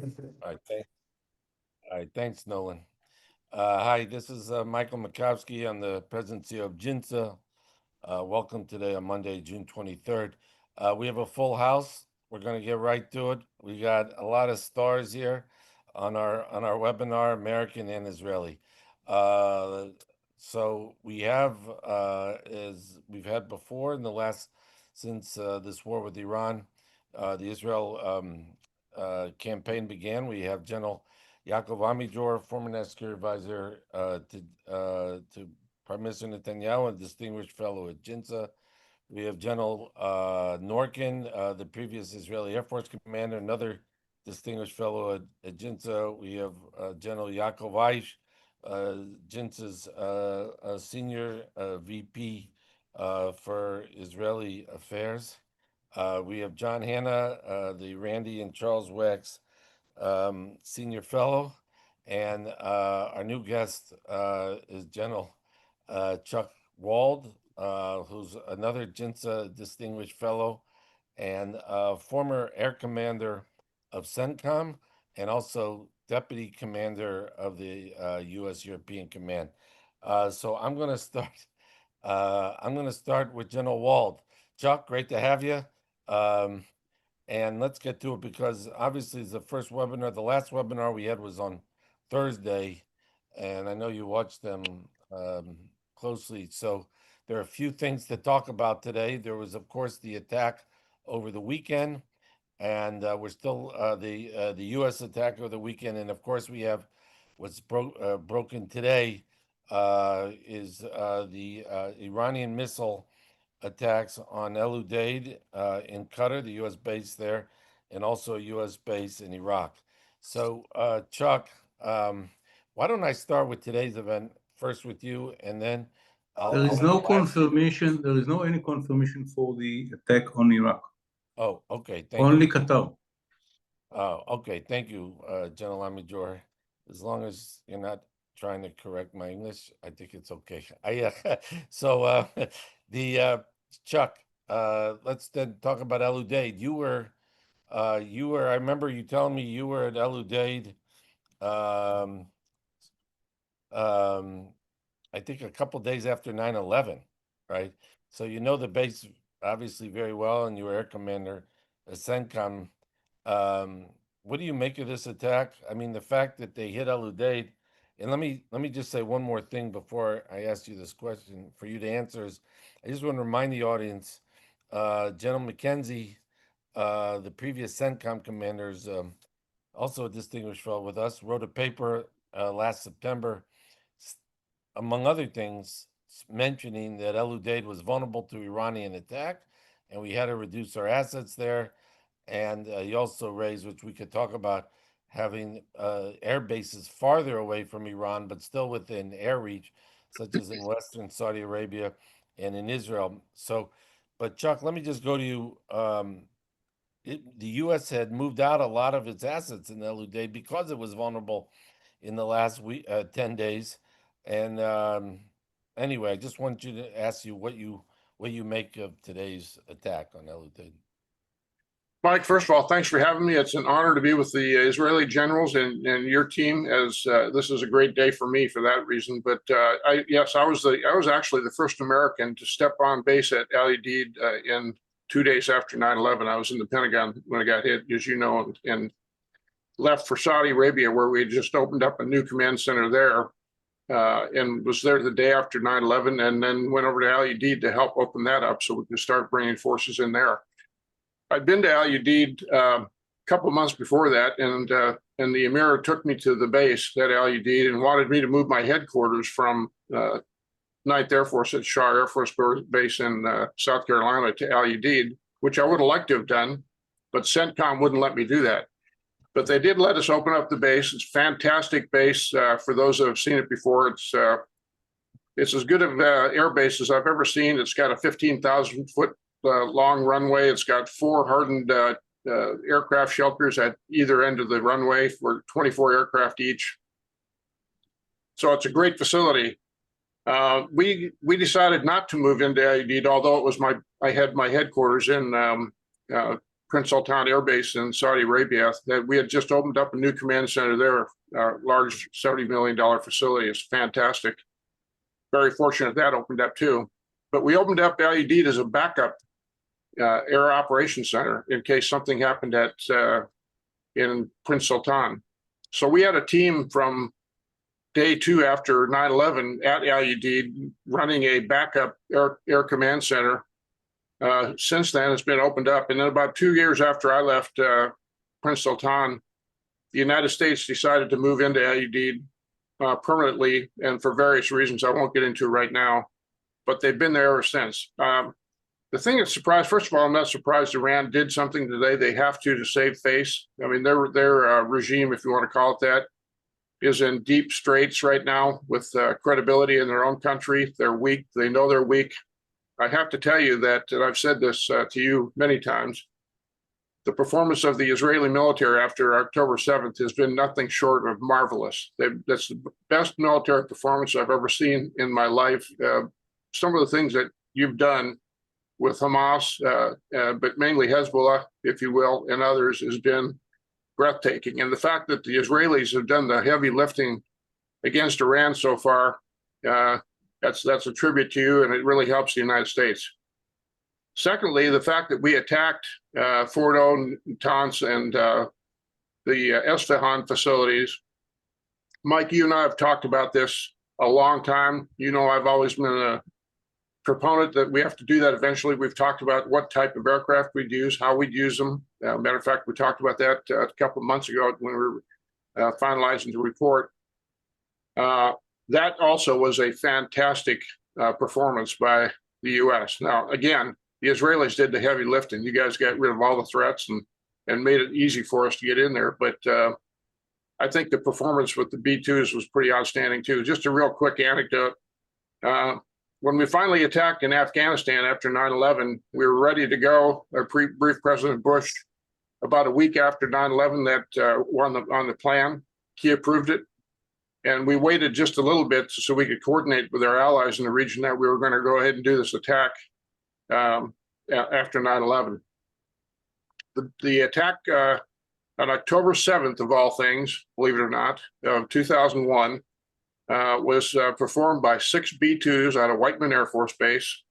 All right, thanks, Nolan. Hi, this is Michael Makovsky. I'm the president and CEO of JINSA. Welcome today on Monday, June 23rd. We have a full house. We're going to get right to it. We got a lot of stars here on our webinar, American and Israeli. So we have, as we've had before in the last, since this war with Iran, the Israel campaign began. We have General Yaakov Amidror, former National Security Advisor to Prime Minister Netanyahu, a distinguished fellow at JINSA. We have General Norkin, the previous Israeli Air Force commander, another distinguished fellow at JINSA. We have General Yaacov Ayish, JINSA's senior VP for Israeli Affairs. We have John Hanna, the Randi and Charles Wax senior fellow, and our new guest is General Chuck Wald, who's another JINSA Distinguished Fellow and former Air Commander of CENTCOM and also Deputy Commander of the U.S. European Command. So I'm going to start. I'm going to start with General Wald. Chuck, great to have you. And let's get to it because obviously it's the first webinar. The last webinar we had was on Thursday, and I know you watched them closely. So there are a few things to talk about today. There was, of course, the attack over the weekend, and we're still the U.S. attack over the weekend, and of course we have what's broken today is the Iranian missile attacks on El Udeid in Qatar, the U.S. base there, and also a U.S. base in Iraq. So, Chuck, why don't I start with today's event first with you, and then there is no confirmation. There is no any confirmation for the attack on Iraq. Oh, okay. Only Qatar. Oh, okay. Thank you, General Amidror. As long as you're not trying to correct my English, I think it's okay. So the Chuck, let's then talk about El Udeid. You were, I remember you telling me you were at El Udeid, I think a couple days after 9/11, right? So you know the base obviously very well, and you were Air Commander at CENTCOM. What do you make of this attack? I mean, the fact that they hit El Udeid, and let me just say one more thing before I ask you this question for you to answer is, I just want to remind the audience, General McKenzie, the previous CENTCOM commanders, also a distinguished fellow with us, wrote a paper last September, among other things, mentioning that El Udeid was vulnerable to Iranian attack, and we had to reduce our assets there. And he also raised, which we could talk about, having air bases farther away from Iran, but still within air reach, such as in Western Saudi Arabia and in Israel. So, but Chuck, let me just go to you. The U.S. had moved out a lot of its assets in El Udeid because it was vulnerable in the last 10 days. And anyway, I just want you to ask you what you make of today's attack on El Udeid. Mike, first of all, thanks for having me. It's an honor to be with the Israeli generals and your team, as this is a great day for me for that reason. But I was actually the first American to step on base at Al Udeid in 2 days after 9/11. I was in the Pentagon when I got hit, as you know, and left for Saudi Arabia, where we had just opened up a new command center there, and was there the day after 9/11, and then went over to Al Udeid to help open that up so we could start bringing forces in there. I'd been to Al Udeid a couple of months before that, and the Emir took me to the base at Al Udeid and wanted me to move my headquarters from 9th Air Force at Shah Air Force Base in South Carolina to Al Udeid, which I would have liked to have done, but CENTCOM wouldn't let me do that. But they did let us open up the base. It's a fantastic base for those that have seen it before. It's as good of air base as I've ever seen. It's got a 15,000-foot long runway. It's got 4 hardened aircraft shelters at either end of the runway for 24 aircraft each. So it's a great facility. We decided not to move into Udeid, although it was I had my headquarters in Prince Sultan Air Base in Saudi Arabia. That we had just opened up a new command center there, a large $70 million facility. It's fantastic. Very fortunate that opened up too. But we opened up Udeid as a backup air operations center in case something happened in Prince Sultan. So we had a team from day 2 after 9/11 at Udeid running a backup air command center. Since then, it's been opened up. And then about 2 years after I left Prince Sultan, the United States decided to move into Udeid permanently, and for various reasons I won't get into right now, but they've been there ever since. The thing that surprised, first of all, I'm not surprised Iran did something today. They have to save face. I mean, their regime, if you want to call it that, is in deep straits right now with credibility in their own country. They're weak. They know they're weak. I have to tell you that, and I've said this to you many times, the performance of the Israeli military after October 7th has been nothing short of marvelous. That's the best military performance I've ever seen in my life. Some of the things that you've done with Hamas, but mainly Hezbollah, if you will, and others, has been breathtaking. And the fact that the Israelis have done the heavy lifting against Iran so far, that's a tribute to you, and it really helps the United States. Secondly, the fact that we attacked Fordo, Natanz, and the Esfahan facilities. Mike, you and I have talked about this a long time. You know, I've always been a proponent that we have to do that eventually. We've talked about what type of aircraft we'd use, how we'd use them. Matter of fact, we talked about that a couple of months ago when we were finalizing the report. That also was a fantastic performance by the U.S. Now, again, the Israelis did the heavy lifting. You guys got rid of all the threats and made it easy for us to get in there. But I think the performance with the B-2s was pretty outstanding too. Just a real quick anecdote. When we finally attacked in Afghanistan after 9/11, we were ready to go. I briefed President Bush about a week after 9/11 that we're on the plan. He approved it. And we waited just a little bit so we could coordinate with our allies in the region that we were going to go ahead and do this attack after 9/11. The attack on October 7th, of all things, believe it or not, of 2001, was performed by 6 B-2s out of Whiteman Air Force Base.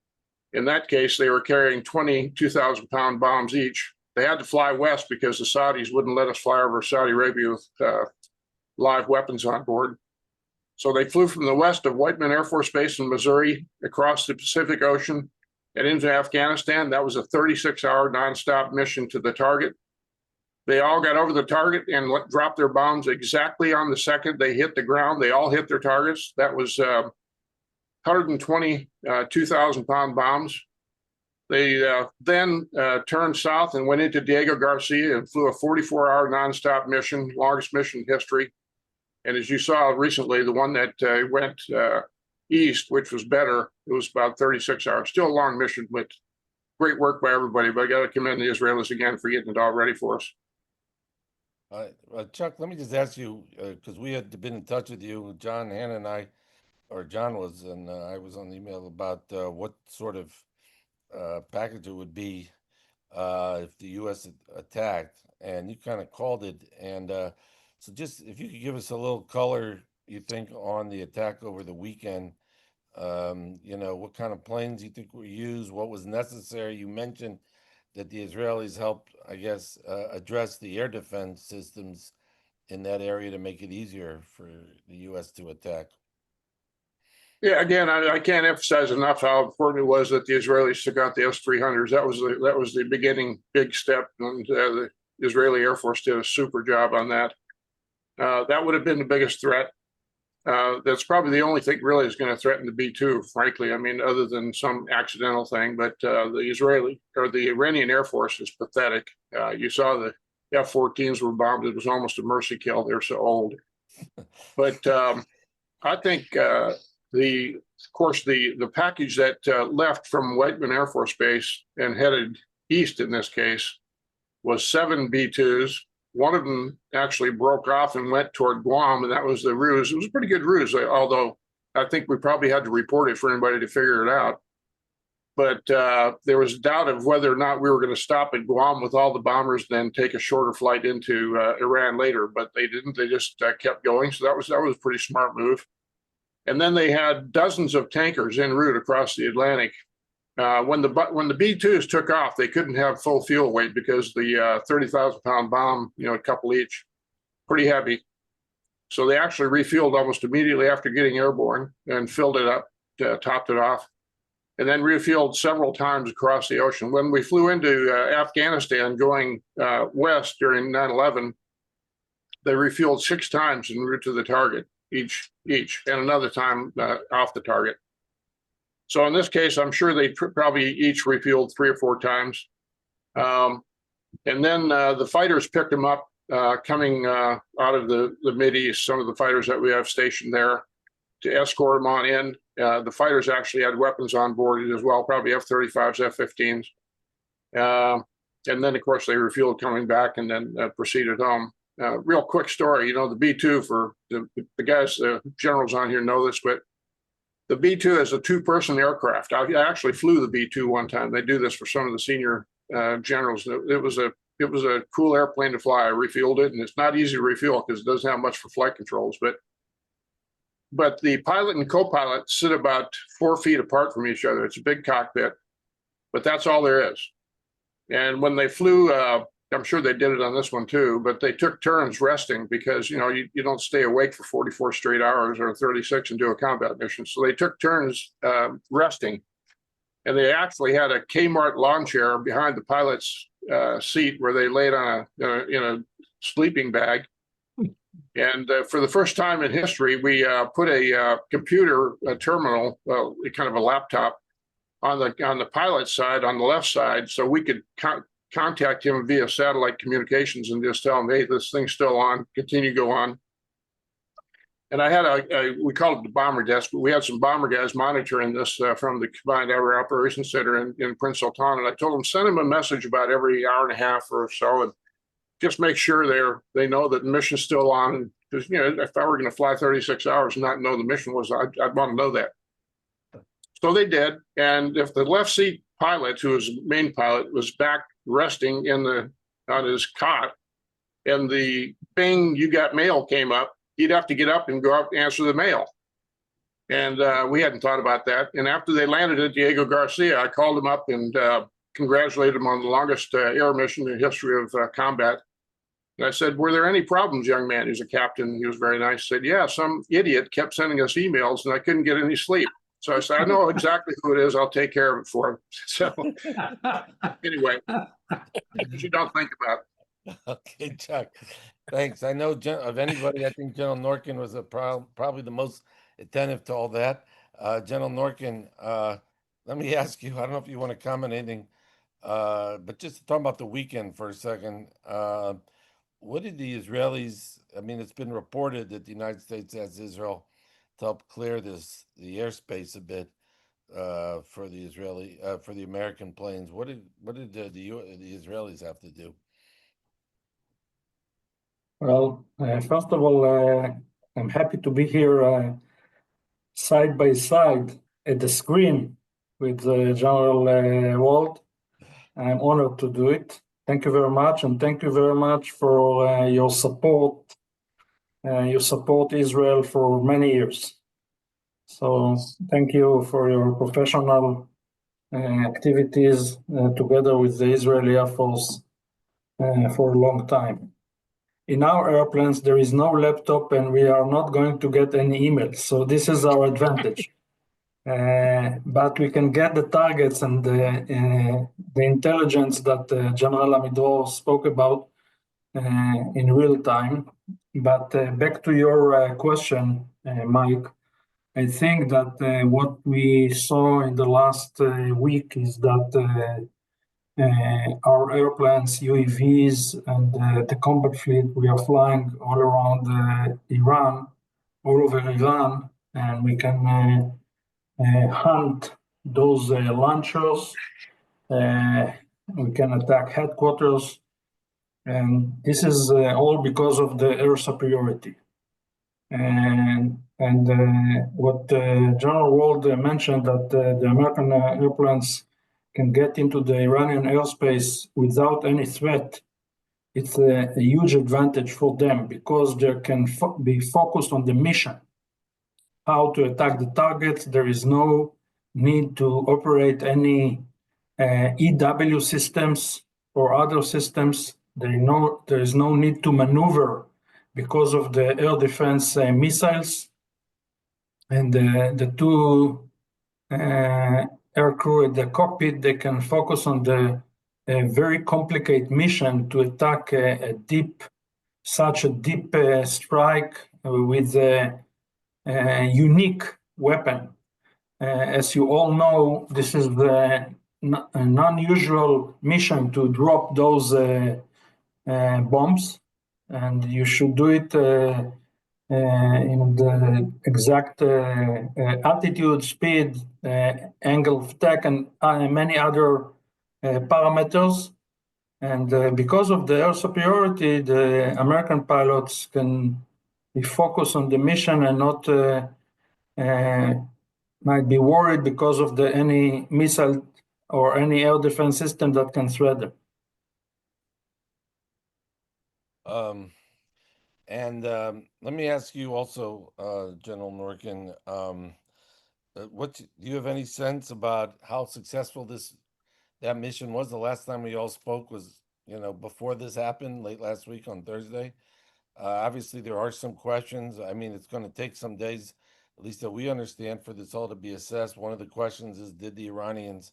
In that case, they were carrying 20 2,000-pound bombs each. They had to fly west because the Saudis wouldn't let us fly over Saudi Arabia with live weapons on board. So they flew from the west of Whiteman Air Force Base in Missouri across the Pacific Ocean and into Afghanistan. That was a 36-hour nonstop mission to the target. They all got over the target and dropped their bombs exactly on the second they hit the ground. They all hit their targets. That was 120 2,000-pound bombs. They then turned south and went into Diego Garcia and flew a 44-hour nonstop mission, longest mission in history. And as you saw recently, the one that went east, which was better, it was about 36 hours. Still a long mission, but great work by everybody. But I got to commend the Israelis again for getting it all ready for us. Chuck, let me just ask you, because we had been in touch with you, John, Hannah, and I, or John was, and I was on the email about what sort of package it would be if the U.S. attacked, and you kind of called it. And so just if you could give us a little color, you think, on the attack over the weekend, you know, what kind of planes you think were used, what was necessary. You mentioned that the Israelis helped, I guess, address the air defense systems in that area to make it easier for the U.S. to attack. Yeah, again, I can't emphasize enough how important it was that the Israelis took out the S-300s. That was the beginning big step, and the Israeli Air Force did a super job on that. That would have been the biggest threat. That's probably the only thing really is going to threaten the B-2, frankly. I mean, other than some accidental thing, but the Iranian Air Force is pathetic. You saw the F-14s were bombed. It was almost a mercy kill. They're so old. But I think the package that left from Whiteman Air Force Base and headed east in this case was 7 B-2s. One of them actually broke off and went toward Guam, and that was the ruse. It was a pretty good ruse, although I think we probably had to report it for anybody to figure it out. But there was doubt of whether or not we were going to stop at Guam with all the bombers, then take a shorter flight into Iran later. But they didn't. They just kept going. So that was a pretty smart move. And then they had dozens of tankers en route across the Atlantic. When the B-2s took off, they couldn't have full fuel weight because the 30,000-pound bomb, a couple each, pretty heavy. So they actually refueled almost immediately after getting airborne and filled it up, topped it off, and then refueled several times across the ocean. When we flew into Afghanistan going west during 9/11, they refueled 6 times en route to the target each, and another time off the target. So in this case, I'm sure they probably each refueled 3 or 4 times. And then the fighters picked them up coming out of the Mideast, some of the fighters that we have stationed there, to escort them on in. The fighters actually had weapons on board as well, probably F-35s, F-15s. And then, of course, they refueled coming back and then proceeded home. Real quick story, the B-2, for the guys, the generals on here know this, but the B-2 is a 2-person aircraft. I actually flew the B-2 one time. They do this for some of the senior generals. It was a cool airplane to fly. I refueled it, and it's not easy to refuel because it doesn't have much for flight controls. But the pilot and co-pilot sit about 4 feet apart from each other. It's a big cockpit, but that's all there is. And when they flew, I'm sure they did it on this one too, but they took turns resting because, you don't stay awake for 44 straight hours or 36 and do a combat mission. So they took turns resting. And they actually had a Kmart lawn chair behind the pilot's seat where they laid on in a sleeping bag. And for the first time in history, we put a computer terminal, kind of a laptop, on the pilot's side, on the left side, so we could contact him via satellite communications and just tell him, hey, this thing's still on, continue to go on. And I had we call it the bomber desk, but we had some bomber guys monitoring this from the Combined Air Operations Center in Prince Sultan. And I told them, send them a message about every hour and a half or so, and just make sure they know that the mission's still on. Because, if I were going to fly 36 hours and not know the mission was, I'd want to know that. So they did. And if the left seat pilot, who was the main pilot, was back resting on his cot, and the bing, you got mail came up, he'd have to get up and go up and answer the mail. And we hadn't thought about that. And after they landed at Diego Garcia, I called him up and congratulated him on the longest air mission in the history of combat. And I said, were there any problems, young man? He's a captain. He was very nice. He said, yeah, some idiot kept sending us emails and I couldn't get any sleep. So I said, I know exactly who it is. I'll take care of it for him. So anyway, you don't think about it. Okay, Chuck. Thanks. I know of anybody, I think General Norkin was probably the most attentive to all that. General Norkin, let me ask you, I don't know if you want to comment anything, but just to talk about the weekend for a second. What did the Israelis, it's been reported that the United States asked Israel to help clear the airspace a bit for the American planes. What did the Israelis have to do? Well, first of all, I'm happy to be here side by side at the screen with General Wald. I'm honored to do it. Thank you very much, and thank you very much for your support. You support Israel for many years. So thank you for your professional activities together with the Israeli Air Force for a long time. In our airplanes, there is no laptop and we are not going to get any emails. So this is our advantage. But we can get the targets and the intelligence that General Amidror spoke about in real time. But back to your question, Mike, I think that what we saw in the last week is that our airplanes, UAVs, and the combat fleet, we are flying all around Iran, all over Iran, and we can hunt those launchers. We can attack headquarters, and this is all because of the air superiority. And what General Wald mentioned that the American airplanes can get into the Iranian airspace without any threat, it's a huge advantage for them because they can be focused on the mission, how to attack the targets. There is no need to operate any EW systems or other systems. There is no need to maneuver because of the air defense missiles. And the two air crew at the cockpit, they can focus on the very complicated mission to attack such a deep strike with a unique weapon. As you all know, this is an unusual mission to drop those bombs, and you should do it in the exact altitude, speed, angle of attack, and many other parameters. And because of the air superiority, the American pilots can be focused on the mission and not might be worried because of any missile or any air defense system that can threat them. Let me ask you also, General Norkin, do you have any sense about how successful that mission was? The last time we all spoke was, before this happened, late last week on Thursday. Obviously, there are some questions. I mean, it's going to take some days, at least that we understand, for this all to be assessed. One of the questions is, did the Iranians,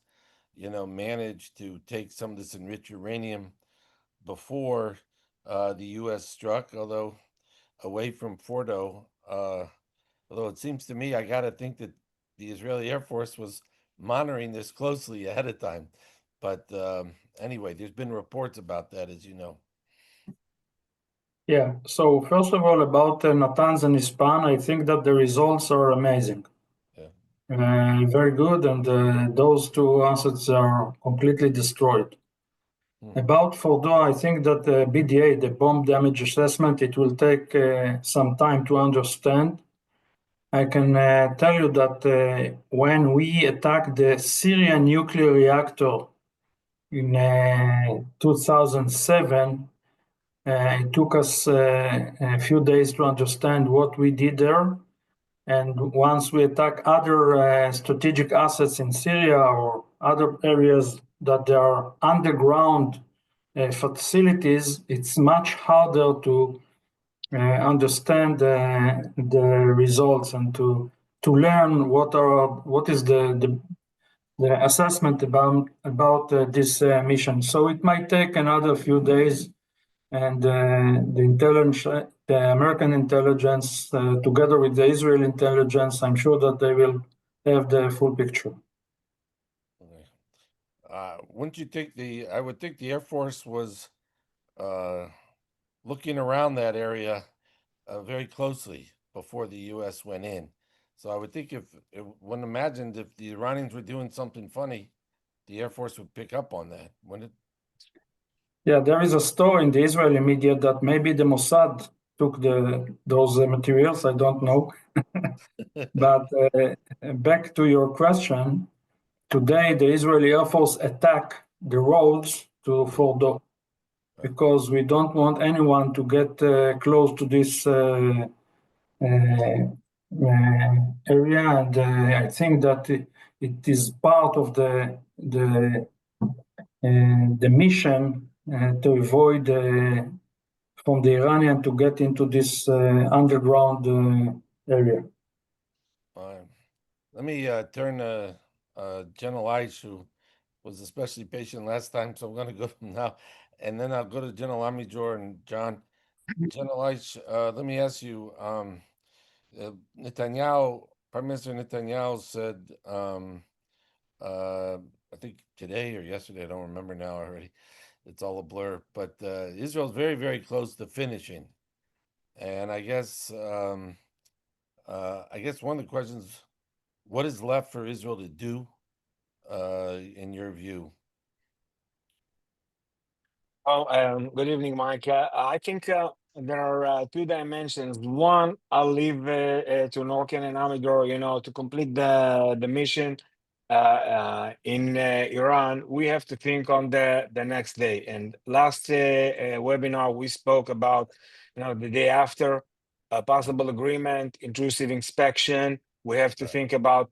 manage to take some of this enriched uranium before the U.S. struck, although away from Fordo, although it seems to me, I got to think that the Israeli Air Force was monitoring this closely ahead of time. But anyway, there's been reports about that, as you know. Yeah, so first of all, about Natanz and Ispan, I think that the results are amazing. Yeah. Very good, and those two assets are completely destroyed. About Fordo, I think that the BDA, the bomb damage assessment, it will take some time to understand. I can tell you that when we attacked the Syrian nuclear reactor in 2007, it took us a few days to understand what we did there. And once we attack other strategic assets in Syria or other areas that there are underground facilities, it's much harder to understand the results and to learn what is the assessment about this mission. So it might take another few days, and the American intelligence, together with the Israeli intelligence, I'm sure that they will have the full picture. Wouldn't you think I would think the Air Force was looking around that area very closely before the U.S. went in. So I would think when imagined if the Iranians were doing something funny, the Air Force would pick up on that, wouldn't it? Yeah, there is a story in the Israeli media that maybe the Mossad took those materials. I don't know. But back to your question, today the Israeli Air Force attack the roads to Fordo because we don't want anyone to get close to this area. And I think that it is part of the mission to avoid from the Iranian to get into this underground area. Let me turn to General Ayish, who was especially patient last time, so I'm going to go to him now, and then I'll go to General Amidror and John. General Ayish, let me ask you, Netanyahu, Prime Minister Netanyahu said, I think today or yesterday, I don't remember now already, it's all a blur, but Israel's very, very close to finishing. And I guess one of the questions, what is left for Israel to do, in your view? Oh, good evening, Mike. I think there are two dimensions. One, I'll leave to Norkin and Amidror, to complete the mission in Iran. We have to think on the next day. And last webinar, we spoke about, the day after, a possible agreement, intrusive inspection. We have to think about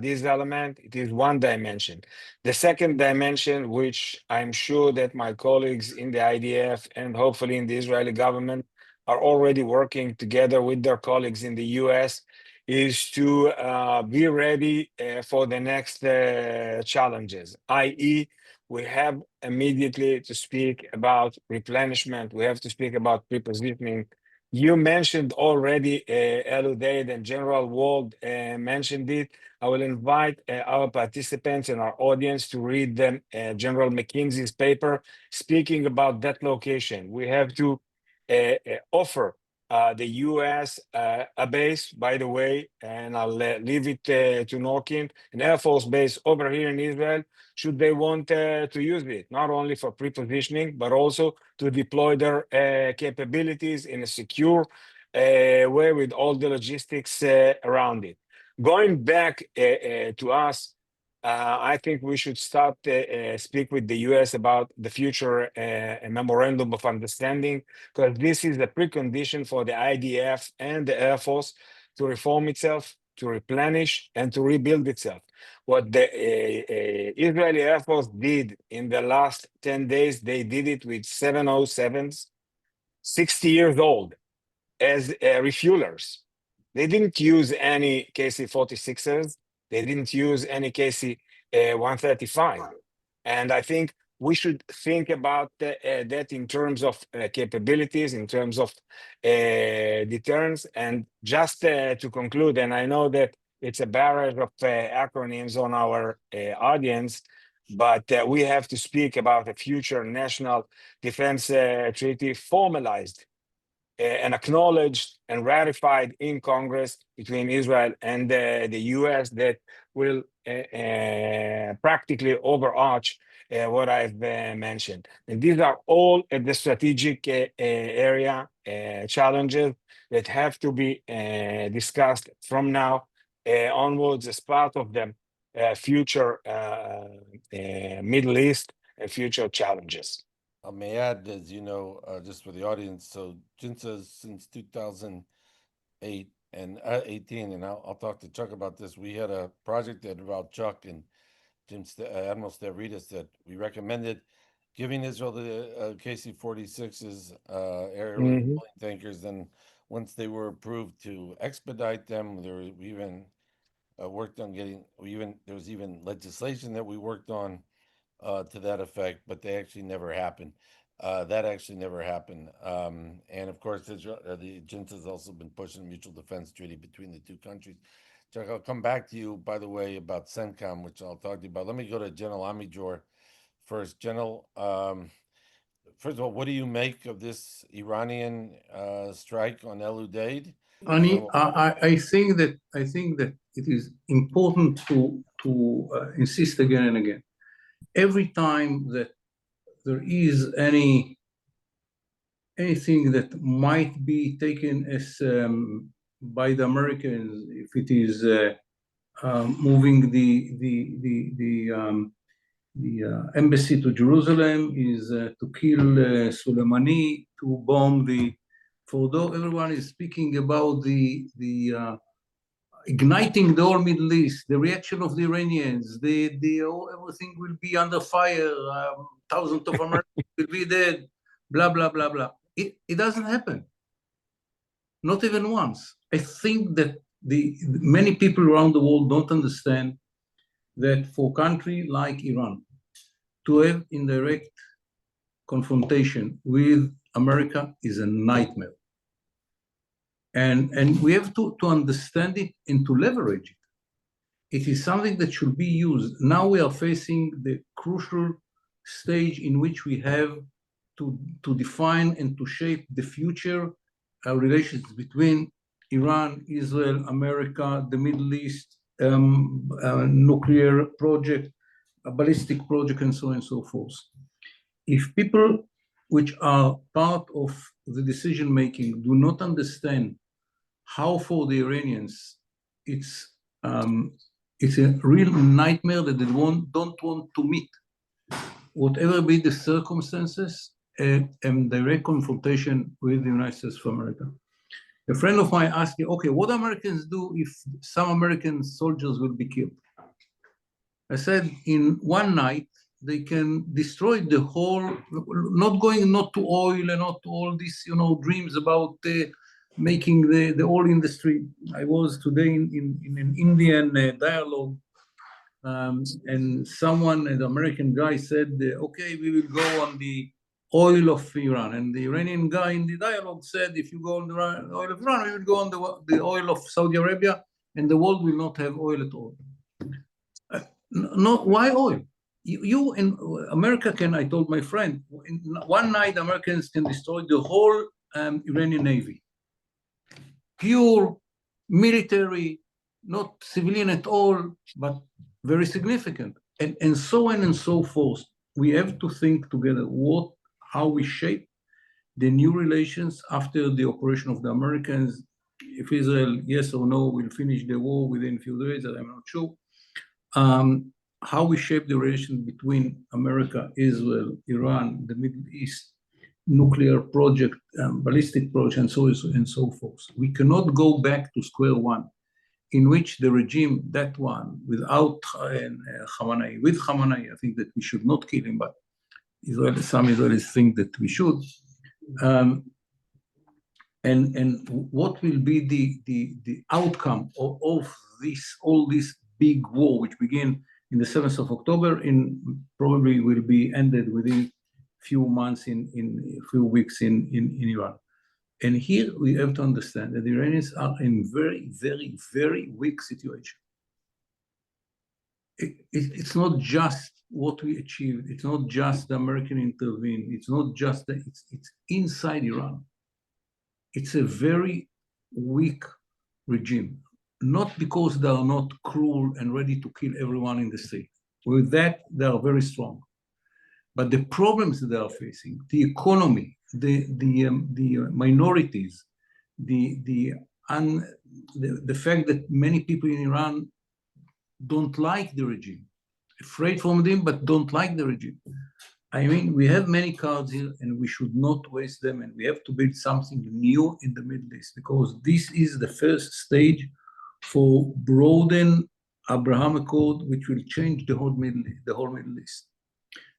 this element. It is one dimension. The second dimension, which I'm sure that my colleagues in the IDF and hopefully in the Israeli government are already working together with their colleagues in the U.S., is to be ready for the next challenges, i.e., we have immediately to speak about replenishment. We have to speak about prepositioning. You mentioned already Udeid and General Wald mentioned it. I will invite our participants and our audience to read General McKinsey's paper speaking about that location. We have to offer the U.S. A base, by the way, and I'll leave it to Norkin, an Air Force base over here in Israel, should they want to use it, not only for pre-positioning, but also to deploy their capabilities in a secure way with all the logistics around it. Going back to us, I think we should start speak with the U.S. about the future memorandum of understanding, because this is the precondition for the IDF and the Air Force to reform itself, to replenish, and to rebuild itself. What the Israeli Air Force did in the last 10 days, they did it with 707s, 60 years old, as refuelers. They didn't use any KC-46s. They didn't use any KC-135. And I think we should think about that in terms of capabilities, in terms of deterrence. And just to conclude, and I know that it's a barrage of acronyms on our audience, but we have to speak about a future national defense treaty formalized and acknowledged and ratified in Congress between Israel and the U.S. that will practically overarch what I've mentioned. And these are all at the strategic area challenges that have to be discussed from now onwards as part of the future Middle East and future challenges. I may add, as you know, just for the audience, so JINSA since 2008 and 18, and I'll talk to Chuck about this. We had a project that involved Chuck and Admiral Stavridis that we recommended giving Israel the KC-46s, air tankers. Then once they were approved, to expedite them, we even worked on getting. There was even legislation that we worked on to that effect, but they actually never happened. That actually never happened. And of course, Israel, the JINSA has also been pushing a mutual defense treaty between the two countries. Chuck, I'll come back to you, by the way, about CENTCOM, which I'll talk to you about. Let me go to General Amidror first. General, first of all, what do you make of this Iranian strike on Udeid? I think that it is important to insist again and again. Every time that there is anything that might be taken as by the Americans, if it is moving the embassy to Jerusalem, is to kill Soleimani, to bomb the Fordo. Everyone is speaking about the igniting the whole Middle East, the reaction of the Iranians, everything will be under fire, thousands of Americans will be dead, blah, blah, blah, blah. It doesn't happen. Not even once. I think that many people around the world don't understand that for a country like Iran to have indirect confrontation with America is a nightmare. And we have to understand it and to leverage it. It is something that should be used. Now we are facing the crucial stage in which we have to define and to shape the future relations between Iran, Israel, America, the Middle East, nuclear project, a ballistic project, and so on and so forth. If people which are part of the decision making do not understand how for the Iranians it's a real nightmare that they don't want to meet, whatever be the circumstances, and direct confrontation with the United States of America. A friend of mine asked me, okay, what Americans do if some American soldiers will be killed? I said, in one night, they can destroy the whole, not to oil and not to all these, dreams about making the oil industry. I was today in an Indian dialogue, and an American guy said, okay, we will go on the oil of Iran. And the Iranian guy in the dialogue said, if you go on the oil of Iran, we will go on the oil of Saudi Arabia, and the world will not have oil at all. No, why oil? You in America can, I told my friend, in one night Americans can destroy the whole Iranian Navy. Pure military, not civilian at all, but very significant. And so on and so forth. We have to think together how we shape the new relations after the operation of the Americans. If Israel, yes or no, will finish the war within a few days, I'm not sure. How we shape the relation between America, Israel, Iran, the Middle East, nuclear project, ballistic project, and so forth. We cannot go back to square one, in which the regime, that one, without Khamenei, with Khamenei, I think that we should not kill him, but some Israelis think that we should. And what will be the outcome of all this big war, which began in the 7th of October, probably will be ended within few months, in a few weeks in Iran. And here we have to understand that the Iranians are in very, very, very weak situation. It's not just what we achieved. It's not just the American intervene. It's not just it's inside Iran. It's a very weak regime, not because they are not cruel and ready to kill everyone in the street. With that, they are very strong. But the problems that they are facing, the economy, the minorities, the fact that many people in Iran don't like the regime, afraid from them, but don't like the regime. I mean, we have many cards here, and we should not waste them, and we have to build something new in the Middle East, because this is the first stage for broaden Abraham Accord, which will change the whole Middle East.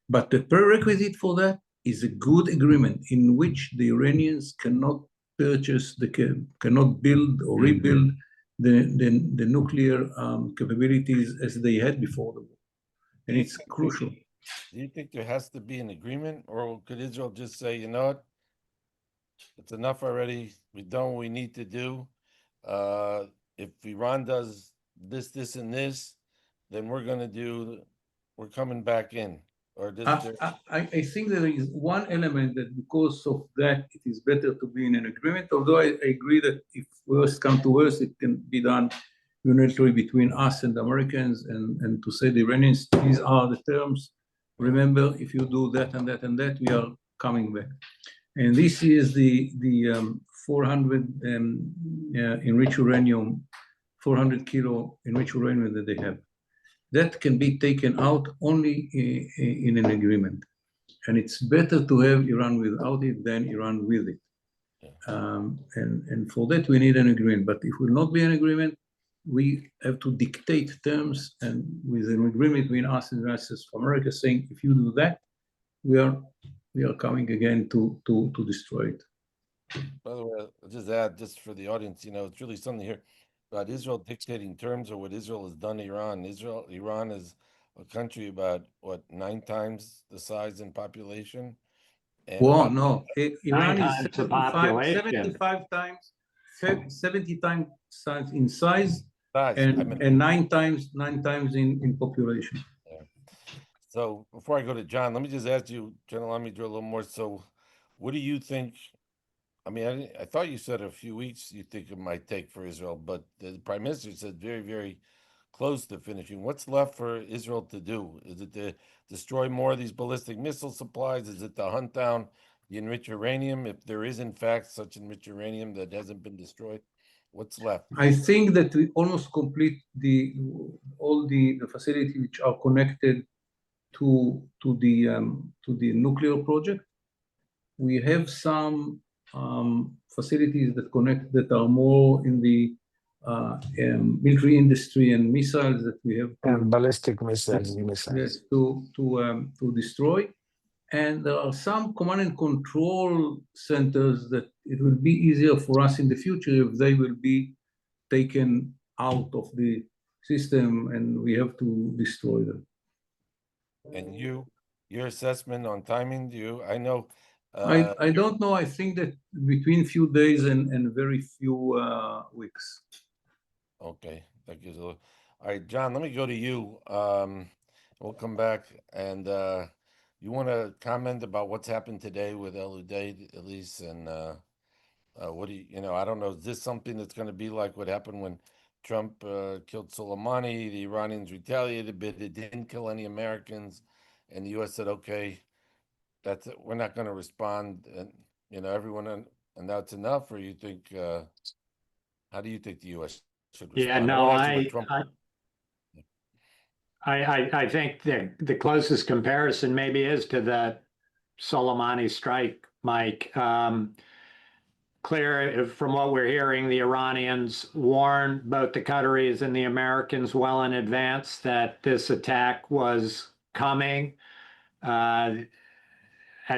But the prerequisite for that is a good agreement in which the Iranians cannot cannot build or rebuild the nuclear capabilities as they had before the war. And it's crucial. Do you think there has to be an agreement, or could Israel just say, you know what, it's enough already, we've done what we need to do? If Iran does this, and this, then we're coming back in? Or I think there is one element that because of that, it is better to be in an agreement, although I agree that if worst come to worst, it can be done unilaterally between us and the Americans, and to say the Iranians, these are the terms. Remember, if you do that and that and that, we are coming back. And this is the 400 enriched uranium, 400 kilo enriched uranium that they have. That can be taken out only in an agreement. And it's better to have Iran without it than Iran with it. And for that, we need an agreement. But if will not be an agreement, we have to dictate terms, and with an agreement between us and the United States of America saying, if you do that, we are coming again to destroy it. By the way, I'll just add, just for the audience, it's really something here about Israel dictating terms of what Israel has done to Iran. Iran is a country about, 9 times the size in population? And well, no, Iran is 70 times in size, and 9 times in population. Yeah. So before I go to John, let me just ask you, General Amidror, a little more. So what do you think? I mean, I thought you said a few weeks you think it might take for Israel, but the Prime Minister said very, very close to finishing. What's left for Israel to do? Is it to destroy more of these ballistic missile supplies? Is it to hunt down the enriched uranium, if there is in fact such enriched uranium that hasn't been destroyed, what's left? I think that we almost complete all the facilities which are connected to the nuclear project. We have some facilities that are more in the military industry and missiles that we have And ballistic missiles. yes, to destroy. And there are some command and control centers that it will be easier for us in the future if they will be taken out of the system and we have to destroy them. And your assessment on timing, I know. I don't know. I think that between few days and very few weeks. Okay, that gives a little. All right, John, let me go to you. We'll come back and you want to comment about what's happened today with Udeid, at least, and what do you I don't know, is this something that's going to be like what happened when Trump killed Soleimani? The Iranians retaliated, but it didn't kill any Americans, and the U.S. said, okay, that's it. We're not going to respond, and everyone, and that's enough? Or you think, how do you think the U.S. should respond? Yeah, no, Trump. I think the closest comparison maybe is to the Soleimani strike, Mike. Clear from what we're hearing, the Iranians warned both the Qataris and the Americans well in advance that this attack was coming. As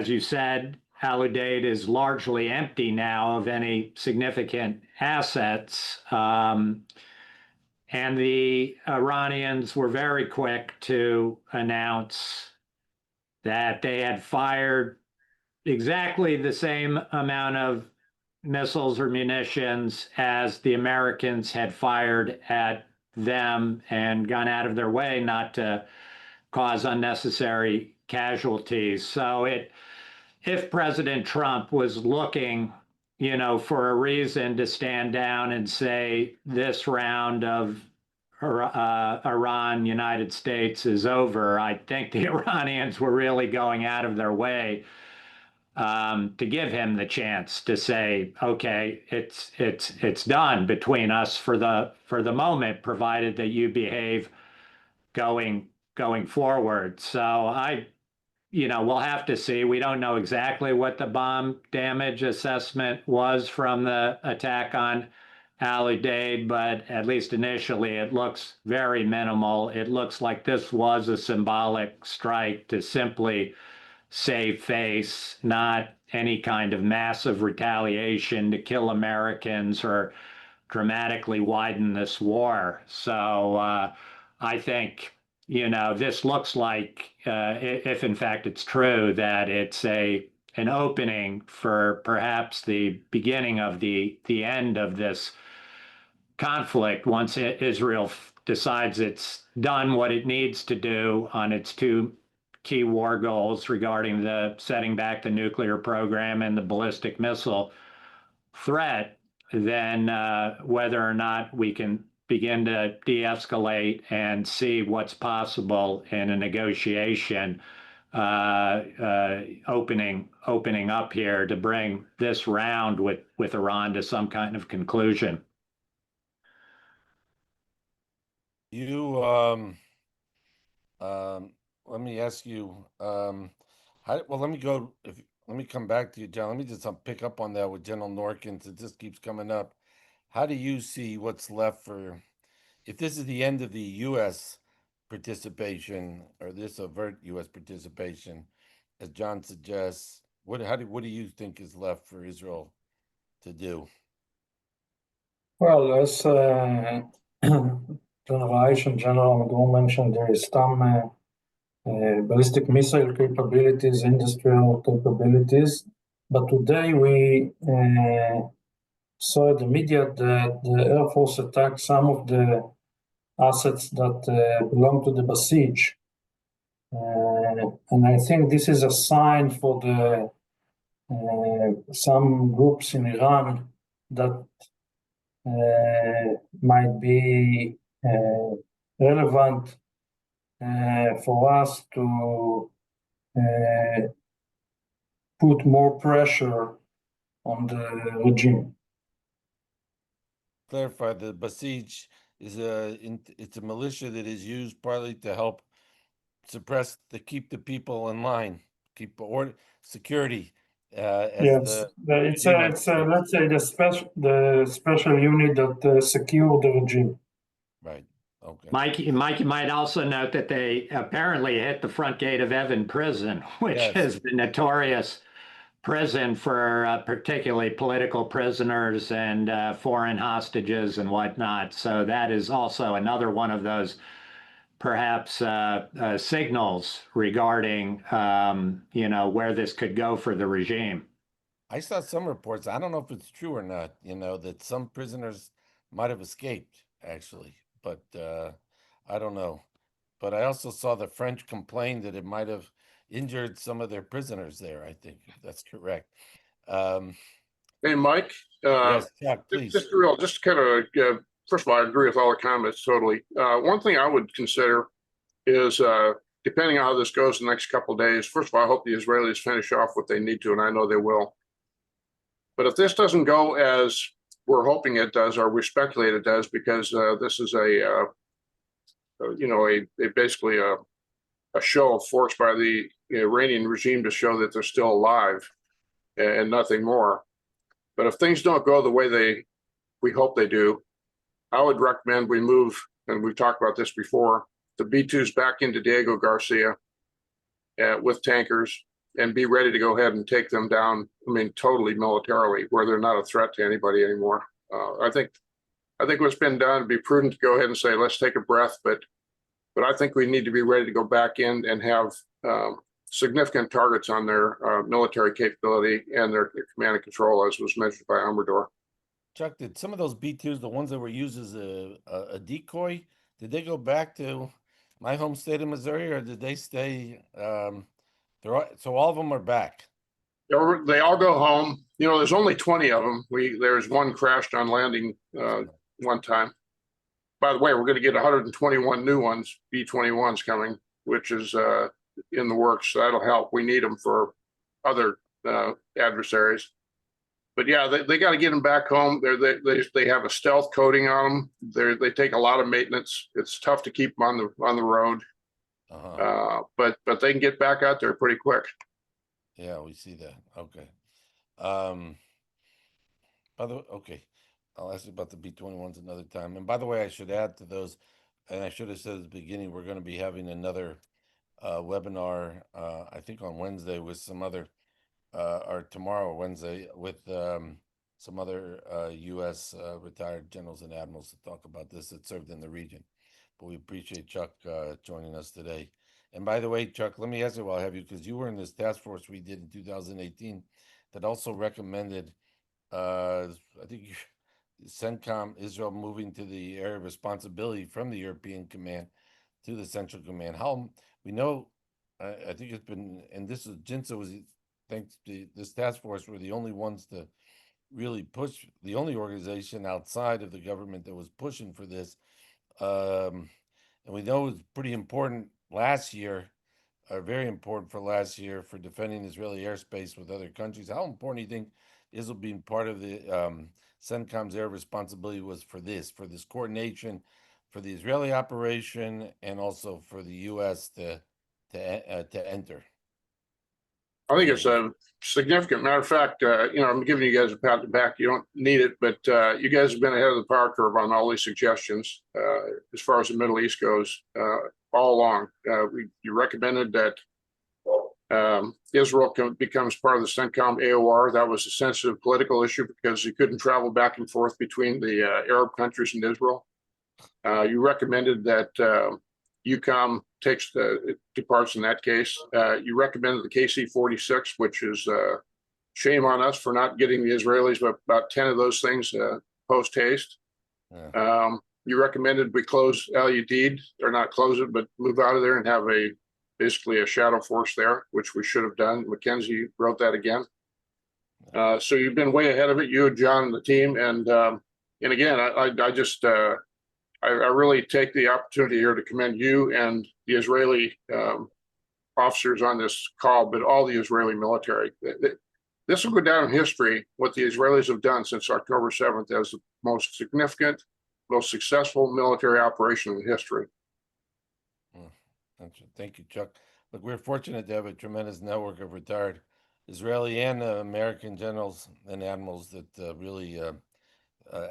you said, Al Udeid is largely empty now of any significant assets. And the Iranians were very quick to announce that they had fired exactly the same amount of missiles or munitions as the Americans had fired at them and gone out of their way not to cause unnecessary casualties. So if President Trump was looking, for a reason to stand down and say this round of Iran, United States is over, I think the Iranians were really going out of their way to give him the chance to say, okay, it's done between us for the moment, provided that you behave going forward. So we'll have to see. We don't know exactly what the bomb damage assessment was from the attack on Al Udeid, but at least initially it looks very minimal. It looks like this was a symbolic strike to simply save face, not any kind of massive retaliation to kill Americans or dramatically widen this war. So I think, this looks like, if in fact it's true, that it's an opening for perhaps the beginning of the end of this conflict once Israel decides it's done what it needs to do on its two key war goals regarding the setting back the nuclear program and the ballistic missile threat, then whether or not we can begin to de-escalate and see what's possible in a negotiation opening up here to bring this round with Iran to some kind of conclusion. Let me ask you, let me come back to you, John. Let me just pick up on that with General Norkin, since this keeps coming up. How do you see what's left if this is the end of the U.S. participation, or this overt U.S. participation, as John suggests? What do you think is left for Israel to do? Well, as General Ayish and General Amidror mentioned, there is some ballistic missile capabilities, industrial capabilities. But today we saw in the media that the Air Force attacked some of the assets that belong to the Basij. And I think this is a sign for some groups in Iran that might be relevant for us to put more pressure on the regime. Clarify, the Basij is it's a militia that is used partly to help suppress, to keep the people in line, keep order, security. As Yes, it's let's say the special unit that secure the regime. Right. Okay. Mike, you might also note that they apparently hit the front gate of Evin Prison, which Yes. is the notorious prison for particularly political prisoners and foreign hostages and whatnot. So that is also another one of those perhaps signals regarding where this could go for the regime. I saw some reports. I don't know if it's true or not. That some prisoners might have escaped actually, but I don't know. But I also saw the French complain that it might have injured some of their prisoners there. I think if that's correct. Hey, Mike. Yes, Chuck, please. Just kind of, first of all, I agree with all the comments totally. One thing I would consider is, depending on how this goes the next couple of days, first of all, I hope the Israelis finish off what they need to, and I know they will. But if this doesn't go as we're hoping it does, or we speculate it does, because this is basically a show of force by the Iranian regime to show that they're still alive and nothing more. But if things don't go the way we hope they do, I would recommend we move, and we've talked about this before, the B-2s back into Diego Garcia with tankers and be ready to go ahead and take them down, totally militarily, where they're not a threat to anybody anymore. I think what's been done would be prudent to go ahead and say, let's take a breath, but I think we need to be ready to go back in and have significant targets on their military capability and their command and control, as was mentioned by Amidror. Chuck, did some of those B-2s, the ones that were used as a decoy, did they go back to my home state of Missouri, or did they stay? So all of them are back. They all go home. There's only 20 of them. There's one crashed on landing one time. By the way, we're going to get 121 new ones, B-21s coming, which is in the works. So that'll help. We need them for other adversaries. But yeah, they got to get them back home. They have a stealth coating on them. They take a lot of maintenance. It's tough to keep them on the road. But they can get back out there pretty quick. Yeah, we see that. Okay. By the way, okay, I'll ask you about the B-21s another time. And by the way, I should add to those, and I should have said at the beginning, we're going to be having another webinar, I think on Wednesday with some other, or tomorrow, Wednesday, with some other U.S. Retired generals and admirals to talk about this that served in the region. But we appreciate Chuck joining us today. And by the way, Chuck, let me ask you while I have you, because you were in this task force we did in 2018 that also recommended, I think, CENTCOM Israel moving to the area of responsibility from the European Command to the Central Command. How we know, I think it's been, and this is JINSA was, thanks to this task force, were the only ones to really push, the only organization outside of the government that was pushing for this. And we know it's pretty important last year, very important for last year for defending Israeli airspace with other countries. How important do you think Israel being part of the CENTCOM's area responsibility was for this coordination, for the Israeli operation, and also for the U.S. to enter? I think it's a significant matter of fact. I'm giving you guys a pat on the back. You don't need it, but you guys have been ahead of the power curve on all these suggestions as far as the Middle East goes all along. You recommended that Israel becomes part of the CENTCOM AOR. That was a sensitive political issue because you couldn't travel back and forth between the Arab countries and Israel. You recommended that UCOM departs in that case. You recommended the KC-46, which is shame on us for not getting the Israelis, but about 10 of those things post haste. Yeah. You recommended we close Udeid, or not close it, but move out of there and have basically a shadow force there, which we should have done. Mackenzie wrote that again. So you've been way ahead of it, you and John and the team. And again, I really take the opportunity here to commend you and the Israeli officers on this call, but all the Israeli military. This will go down in history, what the Israelis have done since October 7th as the most significant, most successful military operation in history. Thank you, Chuck. Look, we're fortunate to have a tremendous network of retired Israeli and American generals and admirals that really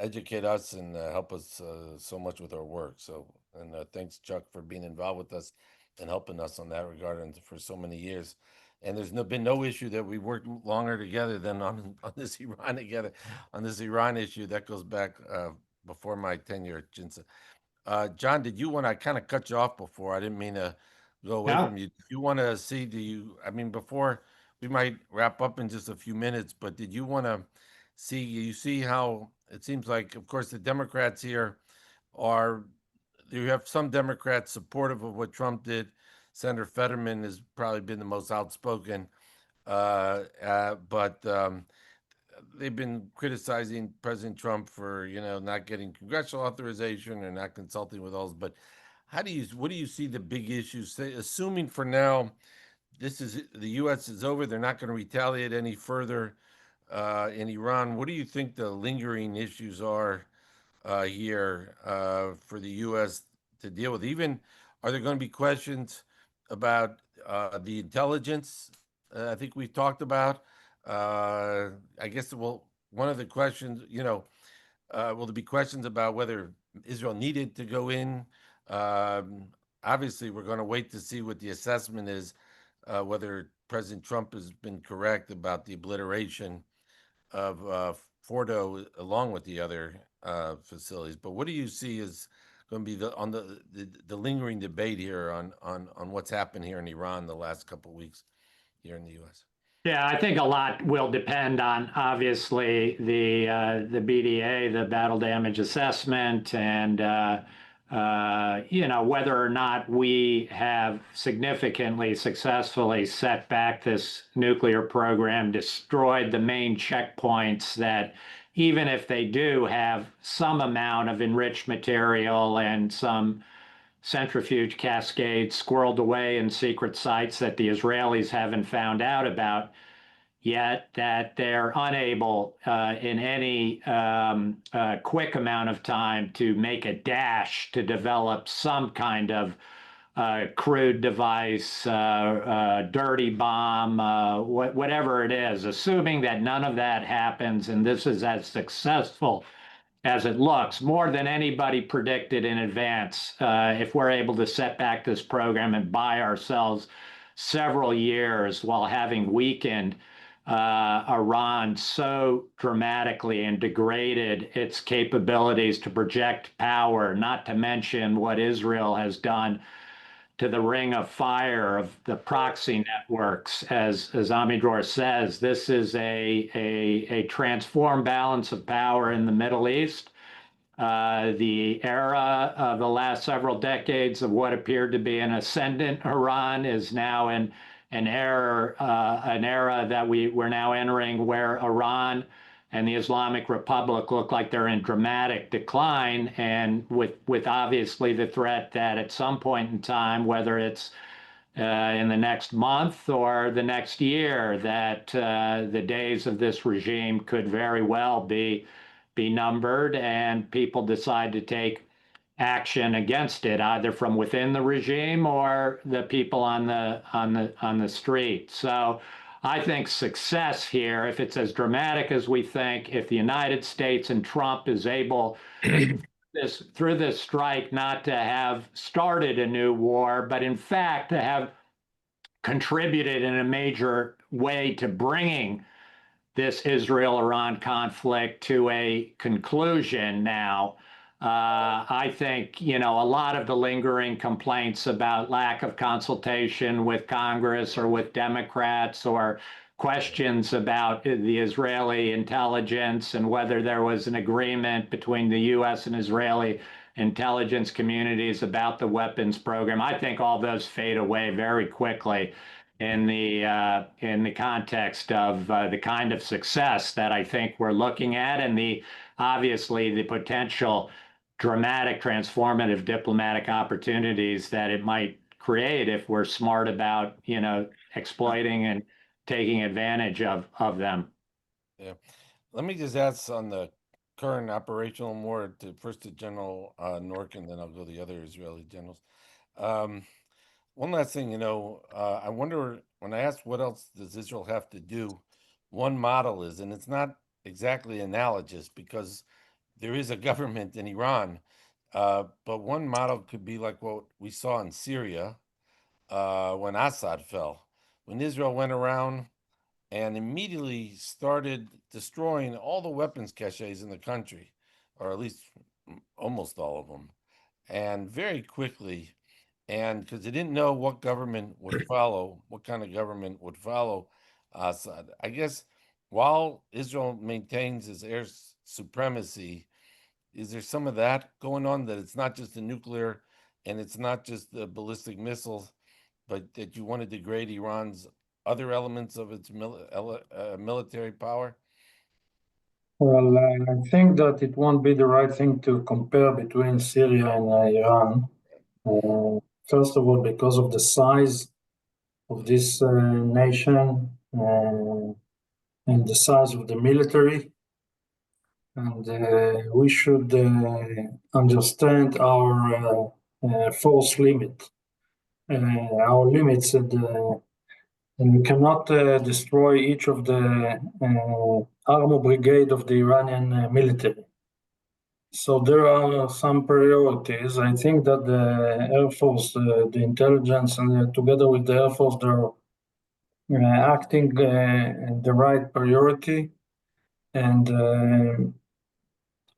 educate us and help us so much with our work. So, and thanks, Chuck, for being involved with us and helping us on that regard and for so many years. And there's been no issue that we worked longer together than on this Iran together, on this Iran issue that goes back before my tenure at JINSA. John, did you want to kind of cut you off before? I didn't mean to go away from you. Do you want to see, I mean, before we might wrap up in just a few minutes, but did you want to you see how it seems like, of course, the Democrats here you have some Democrats supportive of what Trump did. Senator Fetterman has probably been the most outspoken, but they've been criticizing President Trump for, not getting congressional authorization or not consulting with us. But what do you see the big issues? Assuming for now, the U.S. is over, they're not going to retaliate any further in Iran. What do you think the lingering issues are here for the U.S. to deal with? Even, are there going to be questions about the intelligence? I think we've talked about. I guess, one of the questions, will there be questions about whether Israel needed to go in? Obviously, we're going to wait to see what the assessment is, whether President Trump has been correct about the obliteration of Fordo along with the other facilities. But what do you see is going to be the lingering debate here on what's happened here in Iran the last couple of weeks here in the U.S.? Yeah, I think a lot will depend on, obviously, the BDA, the battle damage assessment, and whether or not we have significantly successfully set back this nuclear program, destroyed the main checkpoints that, even if they do have some amount of enriched material and some centrifuge cascades squirreled away in secret sites that the Israelis haven't found out about yet, that they're unable in any quick amount of time to make a dash to develop some kind of crude device, dirty bomb, whatever it is, assuming that none of that happens and this is as successful as it looks, more than anybody predicted in advance. If we're able to set back this program and buy ourselves several years while having weakened Iran so dramatically and degraded its capabilities to project power, not to mention what Israel has done to the ring of fire of the proxy networks. As Amidror says, this is a transformed balance of power in the Middle East. The era of the last several decades of what appeared to be an ascendant Iran is now in an era that we're now entering, where Iran and the Islamic Republic look like they're in dramatic decline, and with obviously the threat that at some point in time, whether it's in the next month or the next year, that the days of this regime could very well be numbered, and people decide to take action against it, either from within the regime or the people on the street. So I think success here, if it's as dramatic as we think, if the United States and Trump is able through this strike not to have started a new war, but in fact to have contributed in a major way to bringing this Israel-Iran conflict to a conclusion now, I think, a lot of the lingering complaints about lack of consultation with Congress or with Democrats, or questions about the Israeli intelligence and whether there was an agreement between the U.S. and Israeli intelligence communities about the weapons program, I think all those fade away very quickly in the context of the kind of success that I think we're looking at, and obviously the potential dramatic transformative diplomatic opportunities that it might create if we're smart about, exploiting and taking advantage of them. Yeah. Let me just ask on the current operational more first to General Norkin, then I'll go to the other Israeli generals. One last thing, I wonder when I asked what else does Israel have to do, one model is, and it's not exactly analogous because there is a government in Iran, but one model could be like what we saw in Syria when Assad fell, when Israel went around and immediately started destroying all the weapons caches in the country, or at least almost all of them, and very quickly. And because they didn't know what government would follow, what kind of government would follow Assad. I guess while Israel maintains its air supremacy, is there some of that going on, that it's not just the nuclear and it's not just the ballistic missiles, but that you want to degrade Iran's other elements of its military power? Well, I think that it won't be the right thing to compare between Syria and Iran. First of all, because of the size of this nation and the size of the military. And we should understand our force limit, our limits, and we cannot destroy each of the armor brigade of the Iranian military. So there are some priorities. I think that the Air Force, the intelligence, and together with the Air Force, they're acting in the right priority, and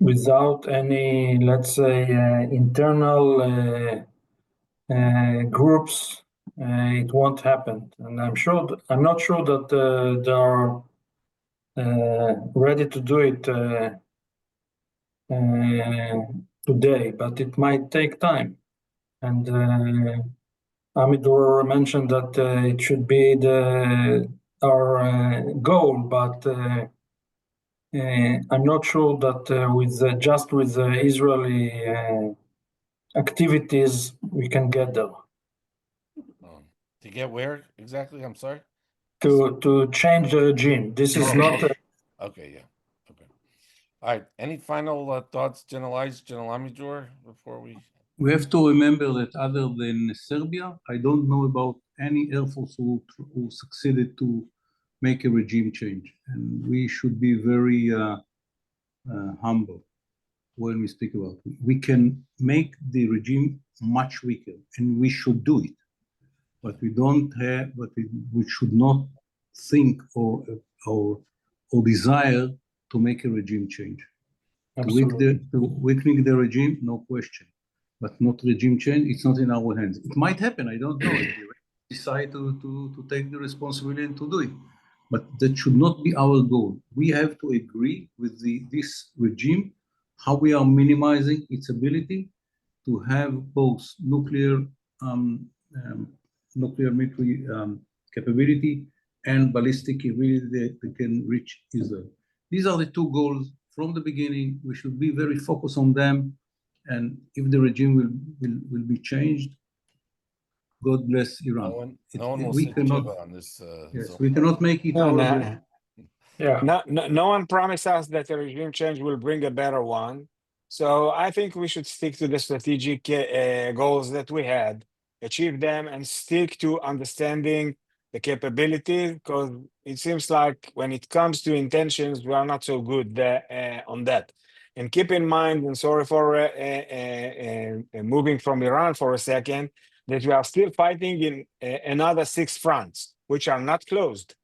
without any, let's say, internal groups, it won't happen. And I'm not sure that they are ready to do it today, but it might take time. And Amidror mentioned that it should be our goal, but I'm not sure that with Israeli activities we can get there. To get where exactly? I'm sorry. To change the regime. This is not. Okay, yeah. Okay. All right. Any final thoughts, General Ayish, General Amidror, before we? We have to remember that other than Serbia, I don't know about any Air Force who succeeded to make a regime change. And we should be very humble when we speak about it. We can make the regime much weaker, and we should do it. But we don't have, we should not think or desire to make a regime change. To weakening the regime, no question. But not regime change, it's not in our hands. It might happen, I don't know. If they decide to take the responsibility and to do it. But that should not be our goal. We have to agree with this regime, how we are minimizing its ability to have both nuclear military capability and ballistic capability that can reach Israel. These are the two goals from the beginning. We should be very focused on them. And if the regime will be changed, God bless Iran. No one will we sit cannot on this. yes, we cannot make it our goal. Yeah. No one promised us that the regime change will bring a better one. So I think we should stick to the strategic goals that we had, achieve them, and stick to understanding the capabilities, because it seems like when it comes to intentions, we are not so good on that. And keep in mind, and sorry for moving from Iran for a second, that we are still fighting in another 6 fronts, which are not closed.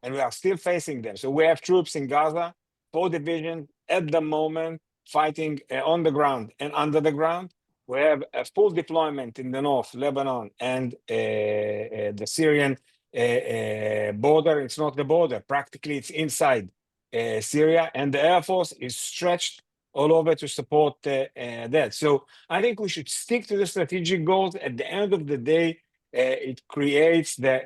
And we are still facing them. So we have troops in Gaza, 4 divisions at the moment, fighting on the ground and under the ground. We have a full deployment in the north, Lebanon, and the Syrian border. It's not the border, practically it's inside Syria, and the Air Force is stretched all over to support that. So I think we should stick to the strategic goals. At the end of the day, it creates the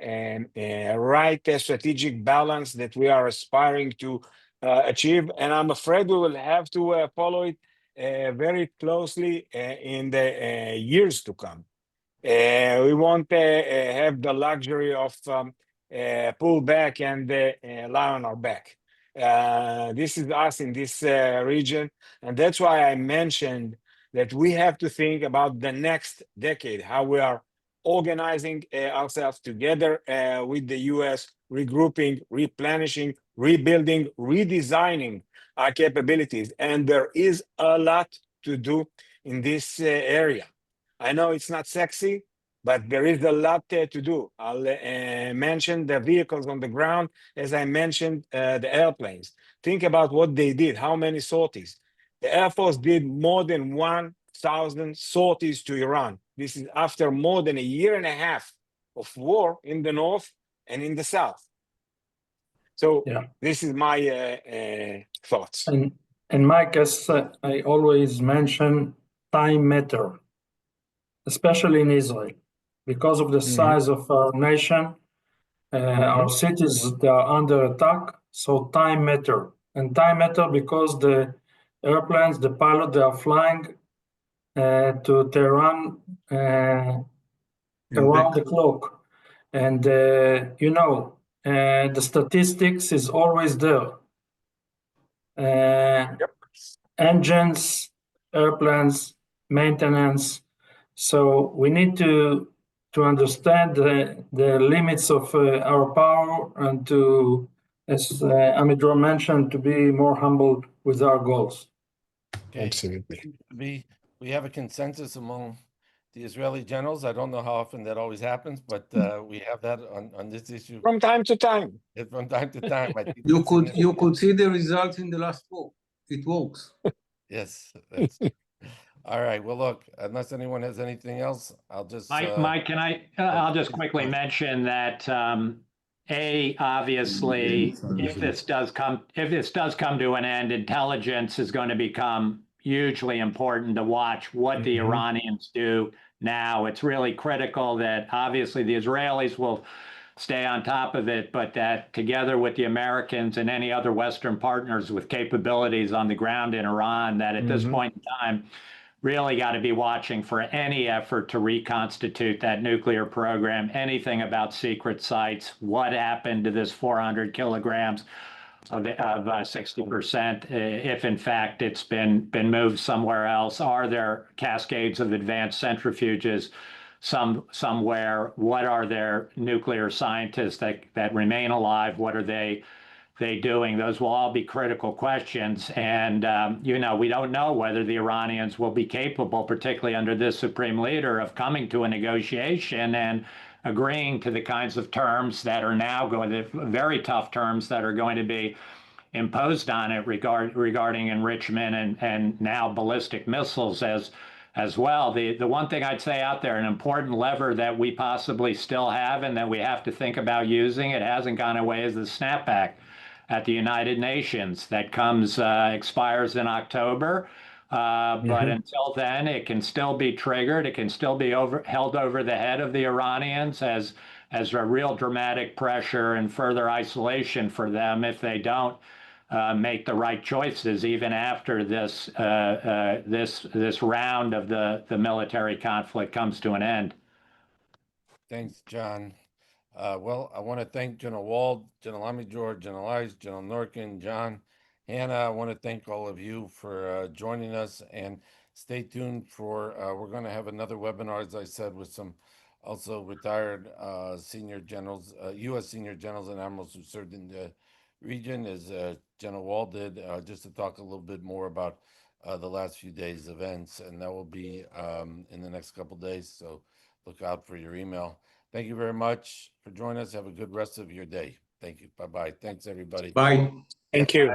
right strategic balance that we are aspiring to achieve. And I'm afraid we will have to follow it very closely in the years to come. We won't have the luxury of pull back and lie on our back. This is us in this region, and that's why I mentioned that we have to think about the next decade, how we are organizing ourselves together with the U.S., regrouping, replenishing, rebuilding, redesigning our capabilities. And there is a lot to do in this area. I know it's not sexy, but there is a lot to do. I'll mention the vehicles on the ground, as I mentioned, the airplanes. Think about what they did, how many sorties. The Air Force did more than 1,000 sorties to Iran. This is after more than a year and a half of war in the north and in the south. So this is my thoughts. And Mike, as I always mention, time matter, especially in Israel, because of the size of our nation, our cities, they are under attack. So time matter, and time matter because the airplanes, the pilot, they are flying to Tehran around the clock, and the statistics is always there. Engines, airplanes, maintenance. So we need to understand the limits of our power and to, as Amidror mentioned, to be more humble with our goals. Okay. Absolutely. We have a consensus among the Israeli generals. I don't know how often that always happens, but we have that on this issue. From time to time. From time to time. I think You could see the results in the last war. It works. Yes. That's all right. Well, look, unless anyone has anything else, I'll just Mike, can I'll just quickly mention that obviously, if this does come to an end, intelligence is going to become hugely important to watch what the Iranians do now. It's really critical that obviously the Israelis will stay on top of it, but that together with the Americans and any other Western partners with capabilities on the ground in Iran, that at this point in time, really got to be watching for any effort to reconstitute that nuclear program, anything about secret sites, what happened to this 400 kilograms of 60%, if in fact it's been moved somewhere else. Are there cascades of advanced centrifuges somewhere? What are their nuclear scientists that remain alive? What are they doing? Those will all be critical questions. And, we don't know whether the Iranians will be capable, particularly under this supreme leader, of coming to a negotiation and agreeing to the kinds of terms that are now very tough terms that are going to be imposed on it regarding enrichment and now ballistic missiles as well. The one thing I'd say out there, an important lever that we possibly still have and that we have to think about using, it hasn't gone away, is the snapback at the United Nations that expires in October. But until then, it can still be triggered. It can still be held over the head of the Iranians as a real dramatic pressure and further isolation for them if they don't make the right choices, even after this round of the military conflict comes to an end. Thanks, John. Well, I want to thank General Wald, General Amidror, General Ayish, General Norkin, John, Hannah. I want to thank all of you for joining us, and stay tuned for, we're going to have another webinar, as I said, with some also retired senior generals, U.S. senior generals and admirals who served in the region, as General Wald did, just to talk a little bit more about the last few days' events, and that will be in the next couple days, so look out for your email. Thank you very much for joining us. Have a good rest of your day. Thank you. Bye-bye. Thanks, everybody. Bye. Thank you.